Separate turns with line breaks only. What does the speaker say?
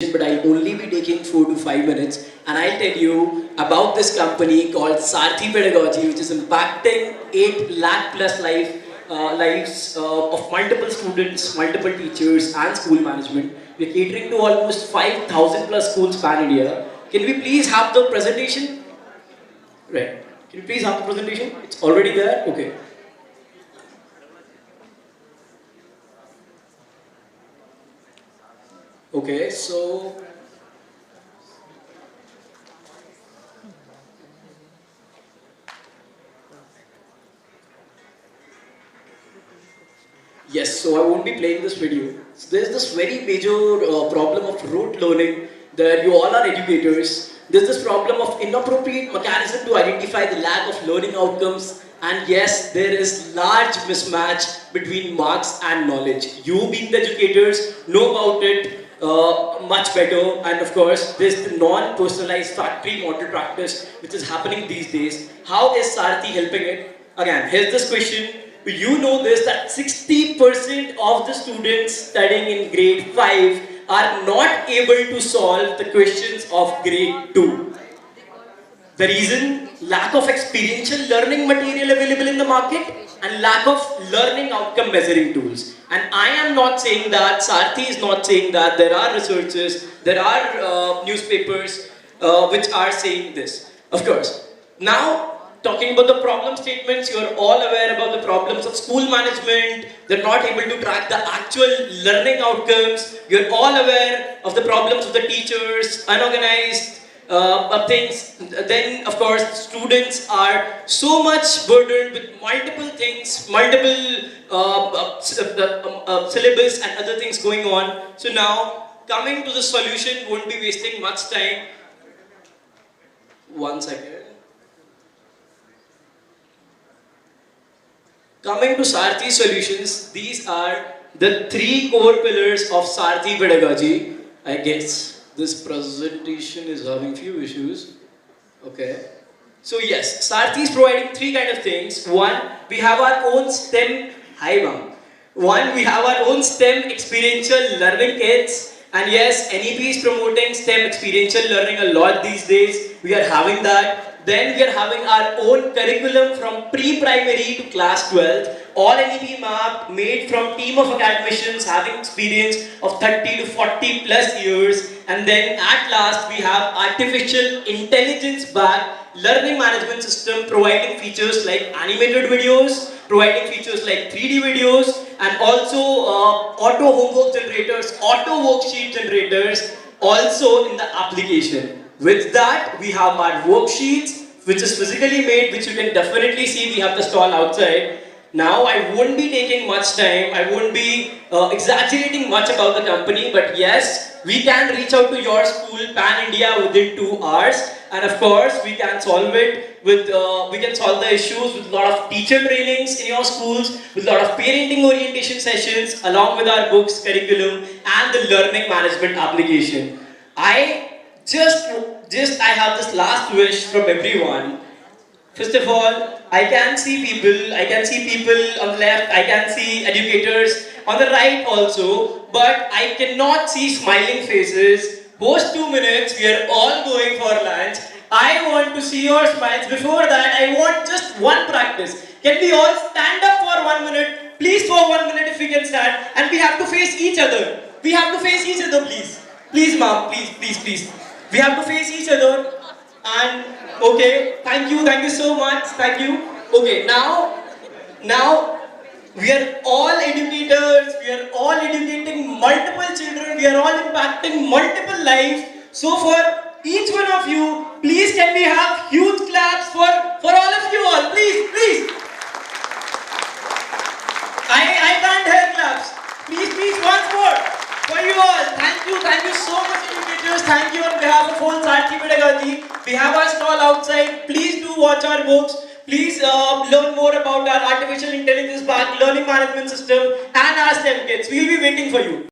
but I'll only be taking 4 to 5 minutes, and I'll tell you about this company called Sarthi Pedagogy, which is impacting 8 lakh plus lives of multiple students, multiple teachers, and school management. We're catering to almost 5,000 plus schools pan India. Can we please have the presentation? Right. Can you please have the presentation? It's already there? Okay. Okay, so yes, so I won't be playing this video. So there's this very major problem of rote learning that you all are educators. There's this problem of inappropriate mechanism to identify the lack of learning outcomes, and yes, there is large mismatch between marks and knowledge. You being the educators know about it much better, and of course there's the non-personalized factory model practice which is happening these days. How is Sarthi helping it? Again, here's this question. You know this, that 60% of the students studying in grade 5 are not able to solve the questions of grade 2. The reason? Lack of experiential learning material available in the market and lack of learning outcome measuring tools. And I am not saying that, Sarthi is not saying that, there are researchers, there are newspapers which are saying this. Of course. Now, talking about the problem statements, you are all aware about the problems of school management. They're not able to track the actual learning outcomes. You're all aware of the problems of the teachers, unorganized things. Then, of course, students are so much burdened with multiple things, multiple syllabus and other things going on. So now, coming to the solution, won't be wasting much time. One second. Coming to Sarthi solutions, these are the 3 core pillars of Sarthi pedagogy. I guess this presentation is having few issues. Okay. So yes, Sarthi is providing 3 kind of things. One, we have our own STEM. Hi ma'am. One, we have our own STEM experiential learning kits. And yes, NEP is promoting STEM experiential learning a lot these days. We are having that. Then we are having our own curriculum from pre-primary to class 12. All NEP mapped, made from team of academicians having experience of 30 to 40 plus years. And then at last we have artificial intelligence backed learning management system providing features like animated videos, providing features like 3D videos, and also auto homework generators, auto worksheet generators also in the application. With that, we have our worksheets, which is physically made, which you can definitely see. We have the stall outside. Now, I won't be taking much time. I won't be exaggerating much about the company, but yes, we can reach out to your school pan-India within 2 hours. And of course, we can solve it with, we can solve the issues with a lot of teacher trainings in your schools, with a lot of parenting orientation sessions, along with our books, curriculum, and the learning management application. I have this last wish from everyone. First of all, I can see people on the left, I can see educators on the right also, but I cannot see smiling faces. Post 2 minutes, we are all going for lunch. I want to see your smiles. Before that, I want just one practice. Can we all stand up for 1 minute? Please, for 1 minute if we can stand. And we have to face each other. We have to face each other, please. Please, ma'am, please. We have to face each other. And okay, thank you so much, thank you. Okay, now we are all educators, we are all educating multiple children, we are all impacting multiple lives. So for each one of you, please can we have huge claps for all of you all, please. I can't hear claps. Please, once more. For you all, thank you so much educators, thank you on behalf of whole Sarthi Pedagogy. We have our stall outside, please do watch our books, please learn more about our artificial intelligence backed learning management system and our STEM kits. We will be waiting for you.